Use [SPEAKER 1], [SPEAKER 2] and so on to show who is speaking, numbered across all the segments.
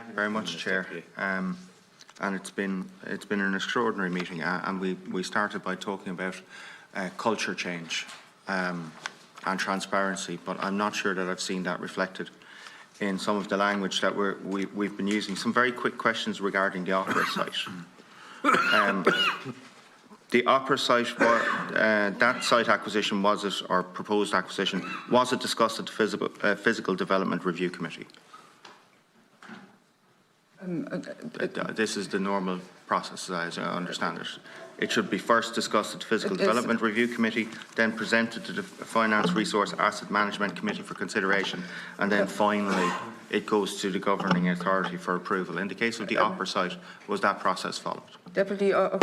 [SPEAKER 1] Thank you very much, Chair. And it's been an extraordinary meeting, and we started by talking about culture change and transparency, but I'm not sure that I've seen that reflected in some of the language that we've been using. Some very quick questions regarding the opera site. The opera site, that site acquisition, was it, or proposed acquisition, was it discussed at the Physical Development Review Committee? This is the normal process, as I understand it. It should be first discussed at the Physical Development Review Committee, then presented to the Finance Resource Asset Management Committee for consideration, and then finally it goes to the Governing Authority for approval. In the case of the opera site, was that process followed? Deputy,
[SPEAKER 2] to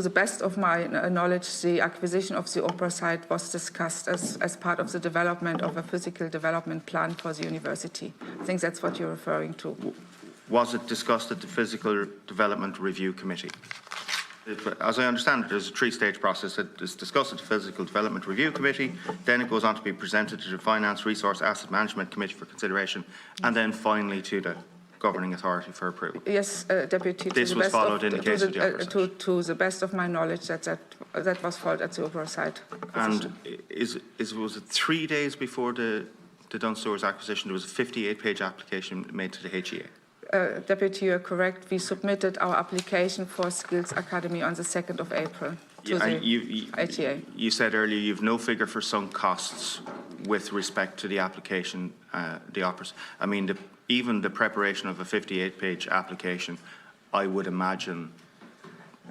[SPEAKER 2] the best of my knowledge, the acquisition of the opera site was discussed as part of the development of a physical development plan for the university. I think that's what you're referring to.
[SPEAKER 1] Was it discussed at the Physical Development Review Committee? As I understand it, there's a three-stage process. It is discussed at the Physical Development Review Committee, then it goes on to be presented to the Finance Resource Asset Management Committee for consideration, and then finally to the Governing Authority for approval.
[SPEAKER 2] Yes, Deputy.
[SPEAKER 1] This was followed in the case of the opera site.
[SPEAKER 2] To the best of my knowledge, that was followed at the opera site.
[SPEAKER 1] And was it 3 days before the Dunstores acquisition, there was a 58-page application made to the HEA?
[SPEAKER 2] Deputy, you're correct. We submitted our application for Skills Academy on the 2nd of April to the HEA.
[SPEAKER 1] You said earlier you've no figure for sunk costs with respect to the application, the operas. I mean, even the preparation of a 58-page application, I would imagine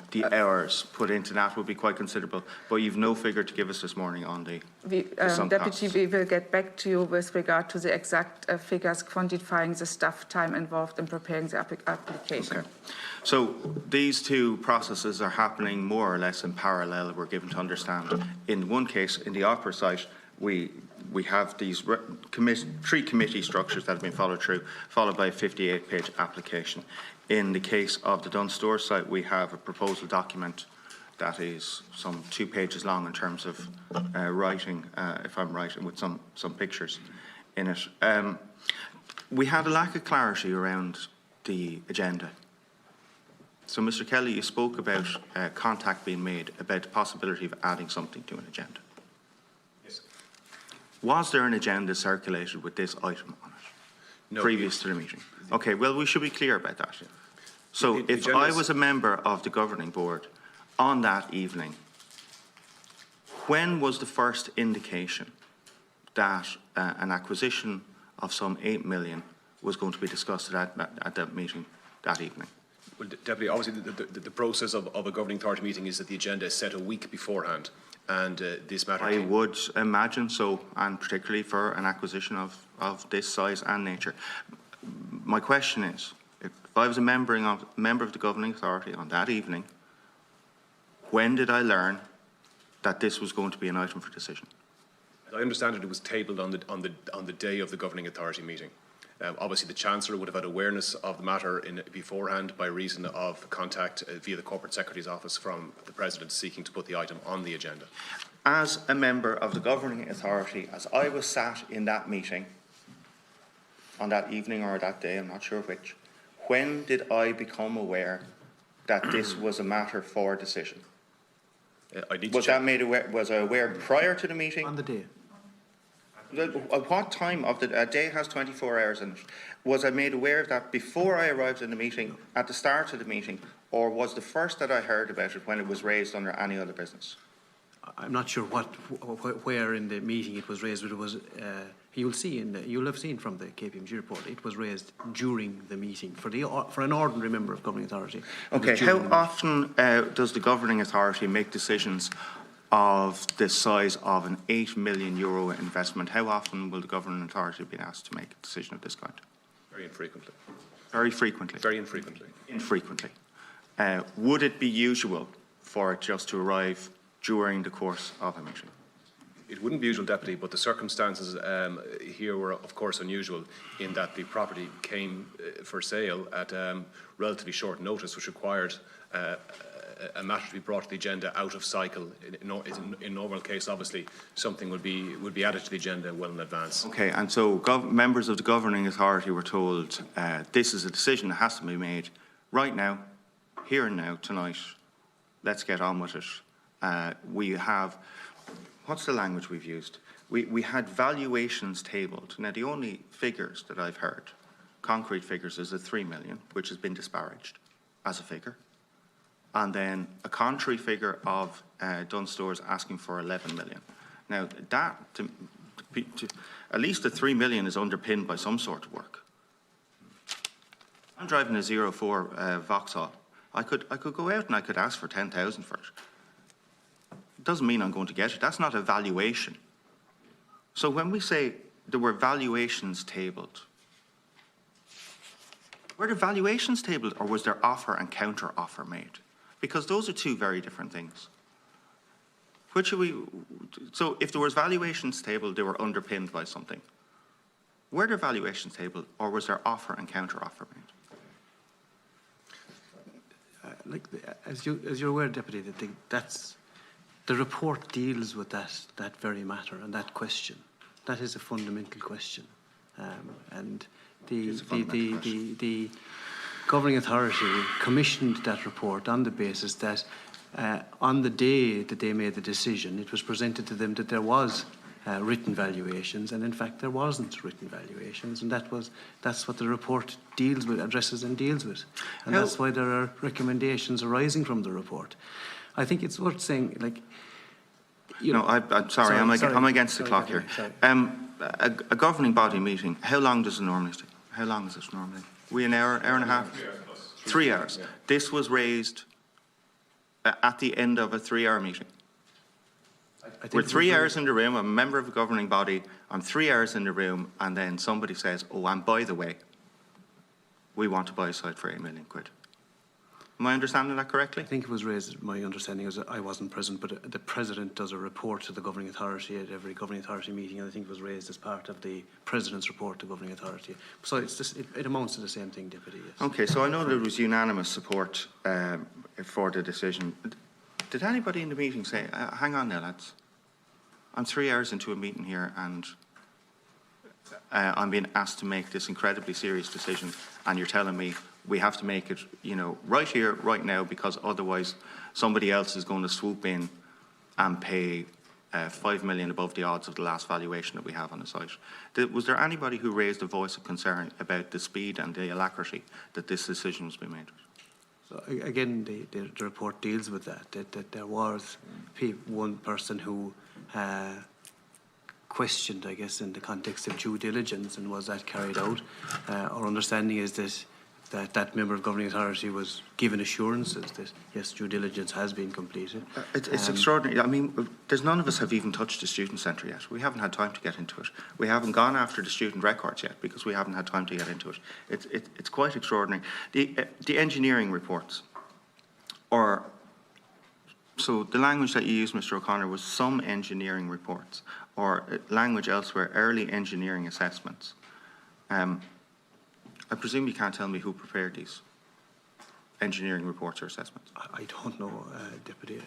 [SPEAKER 1] the hours put into that would be quite considerable, but you've no figure to give us this morning on the sunk
[SPEAKER 2] Deputy,
[SPEAKER 1] costs.
[SPEAKER 2] we will get back to you with regard to the exact figures quantifying the staff time involved in preparing the application. Okay.
[SPEAKER 1] So these two processes are happening more or less in parallel, we're given to understand. In one case, in the opera site, we have these three committee structures that have been followed through, followed by a 58-page application. In the case of the Dunstore site, we have a proposal document that is some 2 pages long in terms of writing, if I'm right, and with some pictures in it. We had a lack of clarity around the agenda. So, Mr. Kelly, you spoke about contact being made about the possibility of adding something to an agenda.
[SPEAKER 3] Yes.
[SPEAKER 1] Was there an agenda circulated with this item on it?
[SPEAKER 3] No,
[SPEAKER 1] previous to the meeting? Okay, well, we should be clear about that. So if I was a member of the governing board on that evening, when was the first indication that an acquisition of some 8 million was going to be discussed at that meeting that evening?
[SPEAKER 3] Well, Deputy, obviously the process of a governing authority meeting is that the agenda is set a week beforehand, and this matter...
[SPEAKER 1] I would imagine so, and particularly for an acquisition of this size and nature. My question is, if I was a member of the governing authority on that evening, when did I learn that this was going to be an item for decision?
[SPEAKER 3] I understand it was tabled on the day of the governing authority meeting. Obviously, the Chancellor would have had awareness of the matter beforehand by reason of contact via the Corporate Secretary's office from the President seeking to put the item on the agenda.
[SPEAKER 1] As a member of the governing authority, as I was sat in that meeting on that evening or that day, I'm not sure which, when did I become aware that this was a matter for decision? Was I aware prior to the meeting?
[SPEAKER 4] On the day.
[SPEAKER 1] At what time of a day has 24 hours in it? Was I made aware of that before I arrived in the meeting, at the start of the meeting, or was the first that I heard about it when it was raised under any other business?
[SPEAKER 4] I'm not sure where in the meeting it was raised, but it was. You'll have seen from the KPMG report. It was raised during the meeting for an ordinary member of governing authority.
[SPEAKER 1] Okay. How often does the governing authority make decisions of the size of an €8 million investment? How often will the governing authority be asked to make a decision of this kind?
[SPEAKER 3] Very infrequently.
[SPEAKER 1] Very frequently?
[SPEAKER 3] Very infrequently.
[SPEAKER 1] Infrequently. Would it be usual for it just to arrive during the course of a meeting?
[SPEAKER 3] It wouldn't be usual, Deputy, but the circumstances here were, of course, unusual in that the property came for sale at relatively short notice, which required a matter to be brought to the agenda out of cycle. In normal case, obviously, something would be added to the agenda well in advance.
[SPEAKER 1] Okay, and so members of the governing authority were told this is a decision that has to be made right now, here and now, tonight. Let's get on with it. We have, what's the language we've used? We had valuations tabled. Now, the only figures that I've heard, concrete figures, is a 3 million, which has been disparaged as a figure. And then a contrary figure of Dunstores asking for 11 million. Now, that, at least the 3 million is underpinned by some sort of work. I'm driving a 04 Vauxhall. I could go out and I could ask for 10,000 for it. It doesn't mean I'm going to get it. That's not a valuation. So when we say there were valuations tabled, were there valuations tabled or was there offer and counter offer made? Because those are two very different things. Which are we, so if there was valuations tabled, they were underpinned by something. Were there valuations tabled or was there offer and counter offer made?
[SPEAKER 4] As you're aware, Deputy, that's the report deals with that very matter and that question. That is a fundamental question, and the governing authority commissioned that report on the basis that on the day that they made the decision, it was presented to them that there was written valuations, and in fact there wasn't written valuations, and that's what the report deals with, addresses and deals with, and that's why there are recommendations arising from the report. I think it's worth saying, like,
[SPEAKER 1] I'm sorry, I'm against the clock here. A governing body meeting, how long does it normally take? How long is it normally? We an hour and a half? 3 hours. Yeah. This was raised at the end of a 3-hour meeting. We're 3 hours in the room, I'm a member of a governing body, I'm 3 hours in the room, and then somebody says, oh, and by the way, we want to buy a site for £8 million. Am I understanding that correctly?
[SPEAKER 4] I think it was raised, my understanding is that I wasn't present, but the President does a report to the Governing Authority at every Governing Authority meeting, and I think it was raised as part of the President's report to Governing Authority. So it's just, it amounts to the same thing, Deputy, yes. Okay,
[SPEAKER 1] so I know there was unanimous support for the decision. Did anybody in the meeting say, hang on now, lads, I'm 3 hours into a meeting here and I'm being asked to make this incredibly serious decision and you're telling me we have to make it, right here, right now, because otherwise somebody else is going to swoop in and pay 5 million above the odds of the last valuation that we have on the site. Was there anybody who raised a voice of concern about the speed and the alacrity that this decision was being made?
[SPEAKER 4] So again, the report deals with that there was one person who questioned, I guess, in the context of due diligence, and was that carried out? Our understanding is that member of governing authority was given assurances that yes, due diligence has been completed.
[SPEAKER 1] It's extraordinary. I mean, there's none of us have even touched the student centre yet. We haven't had time to get into it. We haven't gone after the student records yet because we haven't had time to get into it. It's quite extraordinary. The engineering reports, so the language that you used, Mr. O'Connor, was some engineering reports, or language elsewhere, early engineering assessments. I presume you can't tell me who prepared these engineering reports or assessments?
[SPEAKER 4] I don't know, Deputy.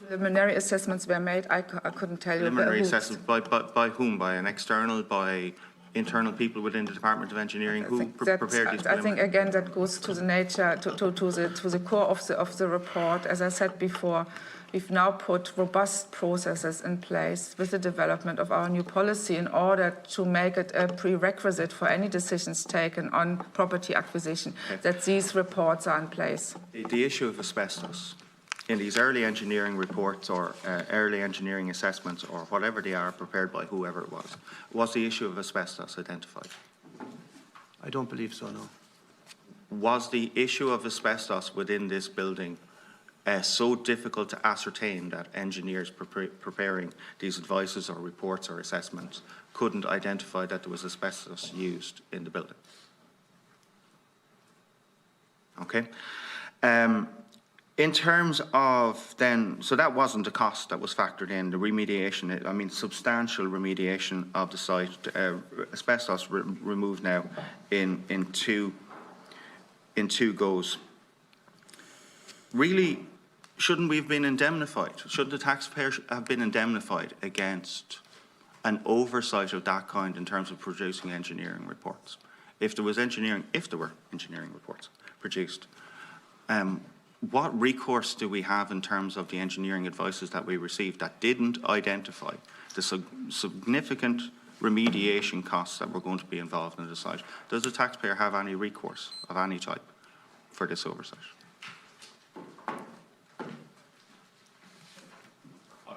[SPEAKER 2] Preliminary assessments were made. I couldn't tell you.
[SPEAKER 1] Preliminary assessments by whom? By an external? By internal people within the Department of Engineering? Who prepared these?
[SPEAKER 2] I think again that goes to the nature, to the core of the report. As I said before, we've now put robust processes in place with the development of our new policy in order to make it a prerequisite for any decisions taken on property acquisition, that these reports are in place.
[SPEAKER 1] The issue of asbestos in these early engineering reports or early engineering assessments or whatever they are prepared by whoever it was the issue of asbestos identified?
[SPEAKER 4] I don't believe so, no.
[SPEAKER 1] Was the issue of asbestos within this building so difficult to ascertain that engineers preparing these advices or reports or assessments couldn't identify that there was asbestos used in the building? Okay. In terms of then, so that wasn't a cost that was factored in, the remediation, I mean substantial remediation of the site, asbestos removed now in two goes. really, shouldn't we have been indemnified? Should the taxpayer have been indemnified against an oversight of that kind in terms of producing engineering reports? If there were engineering reports produced, what recourse do we have in terms of the engineering advices that we received that didn't identify the significant remediation costs that were going to be involved in the site? Does the taxpayer have any recourse of any type for this oversight?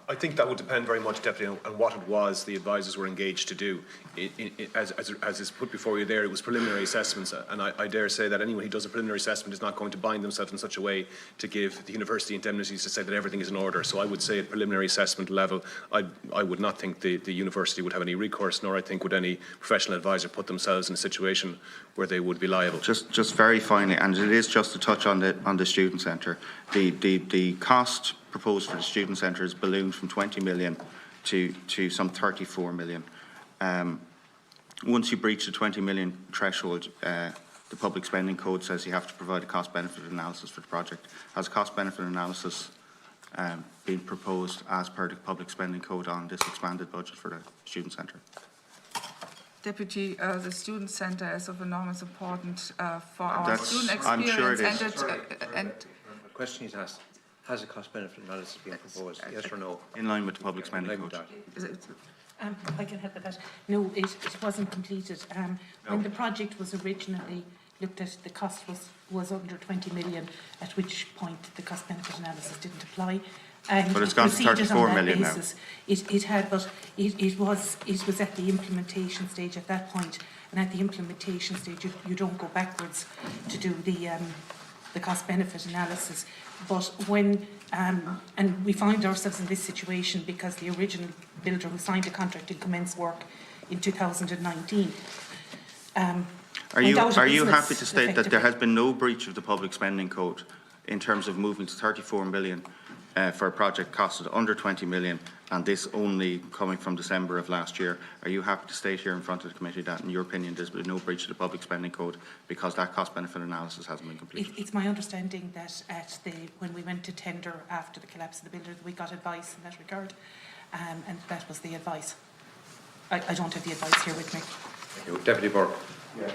[SPEAKER 3] I think that would depend very much, Deputy, on what it was the advisors were engaged to do. As is put before you there, it was preliminary assessments, and I dare say that anyone who does a preliminary assessment is not going to bind themselves in such a way to give the university indemnities to say that everything is in order. So I would say at preliminary assessment level, I would not think the university would have any recourse, nor I think would any professional advisor put themselves in a situation where they would be liable.
[SPEAKER 1] Just very finally, and it is just to touch on the student centre, the cost proposed for the student centre is ballooned from 20 million to some 34 million. Once you breach the 20 million threshold, the public spending code says you have to provide a cost-benefit analysis for the project. Has a cost-benefit analysis been proposed as per the public spending code on this expanded budget for the student centre?
[SPEAKER 2] Deputy, the student centre is of enormous importance for our student experience.
[SPEAKER 1] I'm sure it is.
[SPEAKER 2] And
[SPEAKER 4] The question is asked, has a cost-benefit analysis been proposed, yes or no?
[SPEAKER 1] In line with the public spending code.
[SPEAKER 5] I can help with that. No, it wasn't completed. When the project was originally looked at, the cost was under 20 million, at which point the cost-benefit analysis didn't apply. And
[SPEAKER 1] but it's gone to 34 million now.
[SPEAKER 5] It was at the implementation stage at that point, and at the implementation stage you don't go backwards to do the cost-benefit analysis. But when, and we find ourselves in this situation because the original builder who signed the contract and commenced work in 2019.
[SPEAKER 1] Are you happy to state that there has been no breach of the public spending code in terms of moving to 34 million for a project costed under 20 million, and this only coming from December of last year? Are you happy to state here in front of the committee that, in your opinion, there's been no breach of the public spending code because that cost-benefit analysis hasn't been completed?
[SPEAKER 5] It's my understanding that when we went to tender after the collapse of the builder, we got advice in that regard, and that was the advice. I don't have the advice here with me.
[SPEAKER 6] Thank you. Deputy Burke. Yeah.